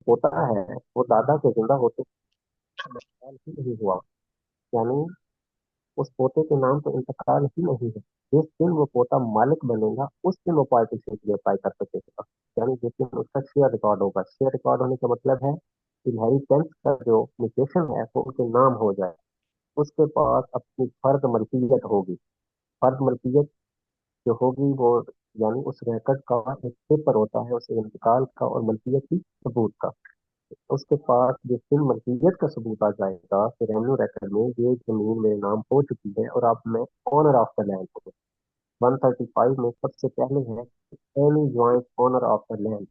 पोता है वो दादा के जिंदा होते इंतकाल ही नहीं हुआ। यानी उस पोते के नाम तो इंतकाल ही नहीं है। जिस दिन वो पोता मालिक बनेगा उस दिन वो पार्टीशन के लिए अप्लाई कर सकेगा। यानी जिस दिन उसका शेयर रिकॉर्ड होगा, शेयर रिकॉर्ड होने का मतलब है इनहेरिटेंस का जो म्यूटेशन है वो उनके नाम हो जाए। उसके पास अपनी फर्द मलकियत होगी। फर्द मलकियत जो होगी वो यानी उस रिकॉर्ड का एक पेपर होता है उस इंतकाल का और मलकियत की सबूत का। उसके पास जिस दिन मलकियत का सबूत आ जाएगा फिर रेवेन्यू रिकॉर्ड में ये जमीन मेरे नाम हो चुकी है और अब मैं ऑनर ऑफ द लैंड हूँ। 135 में सबसे पहले है any joint owner of the land.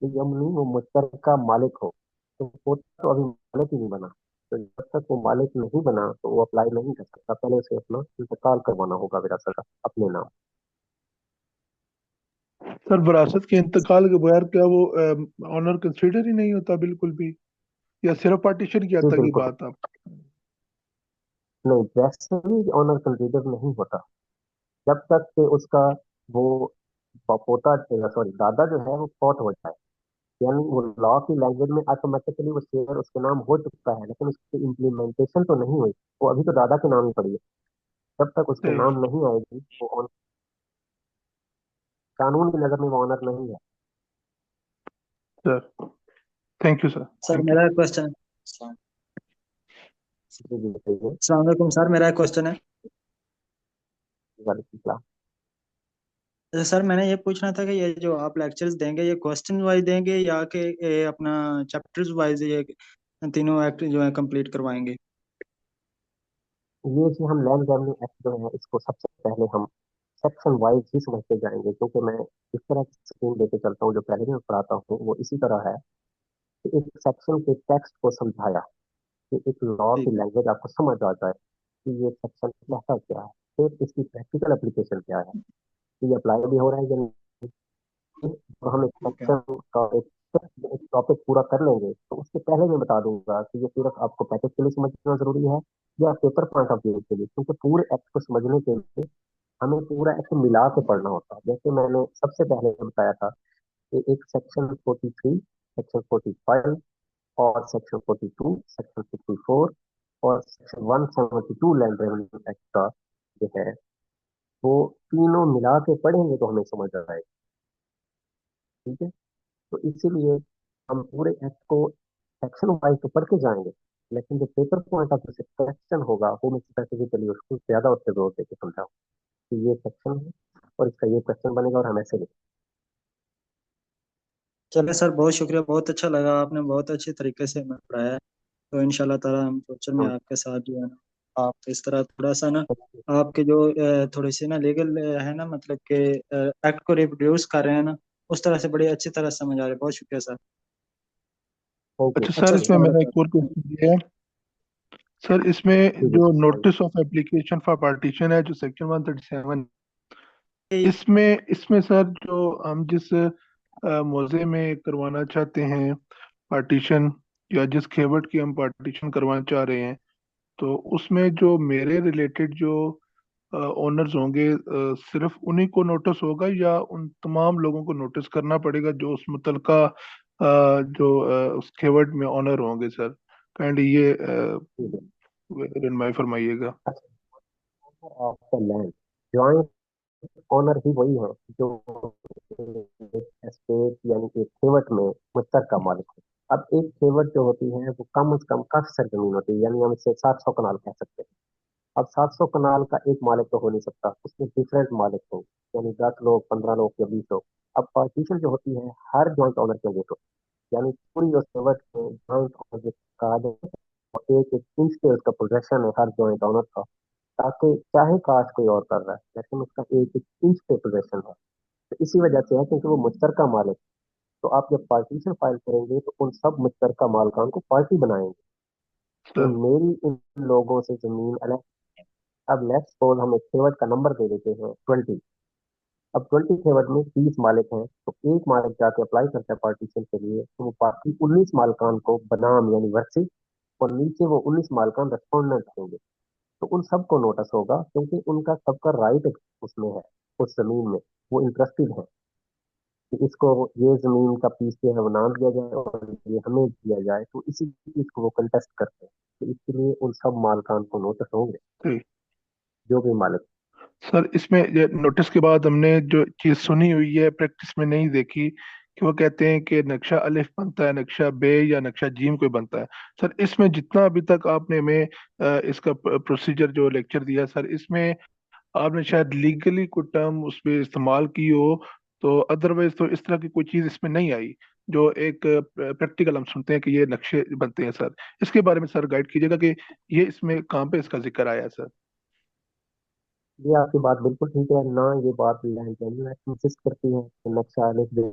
ये जमीन वो मुश्तरका मालिक हो। तो वो तो अभी मालिक ही नहीं बना। तो जब तक वो मालिक नहीं बना तो वो अप्लाई नहीं कर सकता। पहले उसे अपना इंतकाल करवाना होगा विरासत का अपने नाम। सर विरासत के इंतकाल के बगैर क्या वो ऑनर कंसीडर ही नहीं होता बिल्कुल भी, या सिर्फ पार्टीशन की हद जी तक की बिल्कुल। बात आप? नहीं, वैसे भी ऑनर कंसीडर नहीं होता जब तक कि उसका वो पोता, सॉरी दादा जो है वो फौत हो जाए। यानी वो लॉ की लैंग्वेज में ऑटोमेटिकली वो शेयर उसके नाम हो चुका है लेकिन उसकी इम्प्लीमेंटेशन तो नहीं हुई। वो अभी तो दादा के नाम ही पड़ी है। जब तक उसके सही। नाम नहीं आएगी वो कानून की नजर में वो ऑनर नहीं है। Sir thank you sir. Sir thank you. मेरा क्वेश्चन है। जी जी बताइए। अस्सलाम वालेकुम सर, मेरा एक क्वेश्चन है। वालेकुम सलाम। सर मैंने ये पूछना था कि ये जो आप लेक्चर्स देंगे ये क्वेश्चन वाइज देंगे या कि ये अपना चैप्टर्स वाइज ये तीनों एक्ट जो है कंप्लीट करवाएंगे? ये जो हम लैंड रेवेन्यू एक्ट जो है इसको सबसे पहले हम सेक्शन वाइज ही समझते जाएंगे क्योंकि मैं इस तरह की स्कीम लेके चलता हूँ जो पहले भी मैं पढ़ाता हूँ वो इसी तरह है कि एक सेक्शन के टेक्स्ट को समझाया कि एक लॉ ठीक की है। लैंग्वेज आपको समझ आ जाए कि ये सेक्शन कहता क्या है। फिर इसकी प्रैक्टिकल एप्लीकेशन क्या है कि ये अप्लाई भी हो रहा है या नहीं। तो हम एक ठीक है। सेक्शन का एक टॉपिक पूरा कर लेंगे तो उससे पहले मैं बता दूंगा कि ये सिर्फ आपको पैकेज के लिए समझना जरूरी है या पेपर पॉइंट ऑफ व्यू के लिए। क्योंकि पूरे एक्ट को समझने के लिए हमें पूरा एक्ट मिला के पढ़ना होता है। जैसे मैंने सबसे पहले बताया था कि एक सेक्शन 43, सेक्शन 45 और सेक्शन 42, सेक्शन 54 और सेक्शन 172 लैंड रेवेन्यू एक्ट का जो है वो तीनों मिला के पढ़ेंगे तो हमें समझ आएगा। ठीक है। तो इसीलिए हम पूरे एक्ट को सेक्शन वाइज तो पढ़ के जाएंगे लेकिन जो पेपर पॉइंट ऑफ व्यू से क्वेश्चन होगा वो मैं स्पेसिफिकली उसको ज्यादा उससे जोर देके समझाऊँ कि ये सेक्शन है और इसका ये क्वेश्चन बनेगा और हम ऐसे लिखेंगे। चलिए सर, बहुत शुक्रिया, बहुत अच्छा लगा, आपने बहुत अच्छे तरीके से हमें पढ़ाया है। तो इंशाल्लाह ताला हम फ्यूचर में तो आपके साथ जो है ना, आप इस तरह थोड़ा सा ना, आपके जो थोड़ी सी ना लीगल है ना, मतलब कि एक्ट को रिप्रोड्यूस कर रहे हैं ना, उस तरह से बड़ी अच्छी तरह समझ आ रही है। बहुत शुक्रिया सर। Thank you. अच्छा सर, अच्छा इसमें सर, मेरा एक और क्वेश्चन ये है। सर इसमें जी जी जो बताइए। Notice of application for partition है जो सेक्शन 137, इसमें इसमें सर जो हम जिस मौजे में करवाना चाहते हैं पार्टीशन, या जिस खेवट की हम पार्टीशन करवाना चाह रहे हैं, तो उसमें जो मेरे रिलेटेड जो ओनर्स होंगे, सिर्फ उन्हीं को नोटिस होगा या उन तमाम लोगों को नोटिस करना पड़ेगा जो उस मुतलका जो उस खेवट में ओनर होंगे सर? काइंड ये ठीक है। रहनुमाई फरमाइएगा। Of the land joint owner ही वही है जो एस्टेट यानी कि खेवट में मुश्तरका मालिक है। अब एक खेवट जो होती है वो कम से कम काफी सारी जमीन होती है यानी हम इसे 700 कनाल कह सकते हैं। अब 700 कनाल का एक मालिक तो हो नहीं सकता उसमें डिफरेंट मालिक हो यानी 10 लोग 15 लोग या 20 लोग। अब पार्टीशन जो होती है हर जॉइंट ओनर के लिए तो यानी पूरी उस खेवट में जॉइंट ओनर कहा जाए और एक एक इंच पे उसका पोजेशन है हर जॉइंट ओनर का। ताकि चाहे काश कोई और कर रहा है लेकिन उसका एक एक इंच पे पोजेशन है। तो इसी वजह से है क्योंकि वो मुश्तरका मालिक। तो आप जब पार्टीशन फाइल करेंगे तो उन सब मुश्तरका मालिकान को पार्टी बनाएंगे कि सर मेरी इन लोगों से जमीन अलग। अब लेट्स सपोज हम एक खेवट का नंबर दे देते हैं 20। अब 20 खेवट में 30 मालिक हैं तो एक मालिक जाके अप्लाई करता है पार्टीशन के लिए तो वो बाकी 19 मालिकान को बनाम यानी वर्सी और नीचे वो 19 मालिकान रेस्पोंडेंट होंगे। तो उन सबको नोटिस होगा क्योंकि उनका सबका राइट उसमें है उस जमीन में। वो इंटरेस्टेड है। कि इसको ये जमीन का पीस जो है वो नाम दिया जाए और ये हमें दिया जाए, तो इसी चीज को वो कंटेस्ट करते हैं। तो इसके लिए उन सब मालिकान को नोटिस होंगे, सही। जो भी मालिक। सर इसमें ये नोटिस के बाद हमने जो चीज सुनी हुई है, प्रैक्टिस में नहीं देखी, कि वो कहते हैं कि नक्शा अलिफ बनता है, नक्शा बे या नक्शा जीम कोई बनता है। सर इसमें जितना अभी तक आपने हमें इसका प्रोसीजर जो लेक्चर दिया सर, इसमें आपने शायद लीगली कोई टर्म उसमें इस्तेमाल की हो, तो अदरवाइज तो इस तरह की कोई चीज इसमें नहीं आई। जो एक प्रैक्टिकल हम सुनते हैं कि ये नक्शे बनते हैं सर, इसके बारे में सर गाइड कीजिएगा कि ये इसमें कहाँ पे इसका जिक्र आया है सर। ये आपकी बात बिल्कुल ठीक है ना, ये बात लैंड टेन्यूर एक्ट इंसिस्ट करती है कि नक्शा अलिफ बे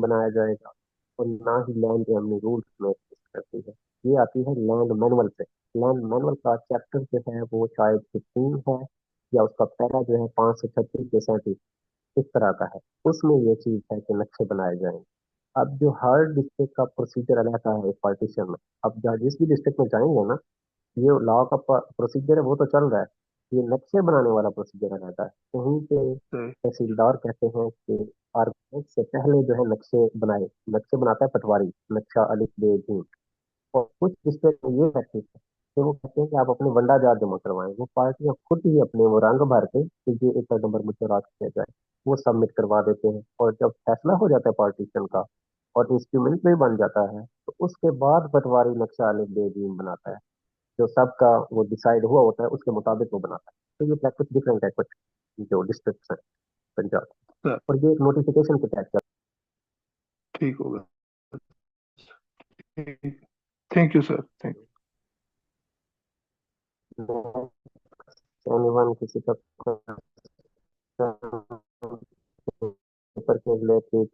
बनाया जाएगा, और ना ही लैंड रेवेन्यू रूल्स में insist करती है। ये आती है लैंड मैनुअल से। लैंड मैनुअल का चैप्टर जो है वो शायद 15 है, या उसका पैरा जो है 536 या 37 इस तरह का है। उसमें ये चीज है कि नक्शे बनाए जाएंगे। अब जो हर डिस्ट्रिक्ट का प्रोसीजर अलग का है इस पार्टीशन में। अब जहाँ जिस भी डिस्ट्रिक्ट में जाएंगे ना, ये लॉ का प्रोसीजर है वो तो चल रहा है, ये नक्शे बनाने वाला प्रोसीजर रहता है। कहीं पे सही। तहसीलदार कहते हैं कि आर्किटेक्ट से पहले जो है नक्शे बनाए, नक्शे बनाता है पटवारी, नक्शा अलिफ बे जीम। और कुछ डिस्ट्रिक्ट में ये रहती है कि वो कहते हैं कि आप अपने वंडा जार जमा करवाएं, वो पार्टियां खुद ही अपने वो रंग भर के कि ये एक नंबर मुझे रात किया जाए, वो सबमिट करवा देते हैं। और जब फैसला हो जाता है पार्टीशन का और इंस्ट्रूमेंट भी बन जाता है, तो उसके बाद पटवारी नक्शा अलिफ बे जीम बनाता है। जो सबका वो डिसाइड हुआ होता है उसके मुताबिक वो बनाता है। तो ये प्रैक्टिस डिफरेंट है कुछ जो डिस्ट्रिक्ट है पंजाब, सर और ये एक नोटिफिकेशन के तहत ठीक होगा। Thank you sir, thank. चलता है। एनीवन किसी का पेपर के रिलेटेड।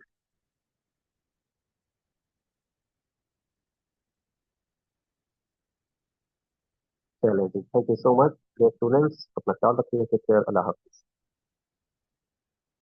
चलें जी, thank you so much students, अपना ख्याल रखिए, टेक केयर, अल्लाह हाफिज।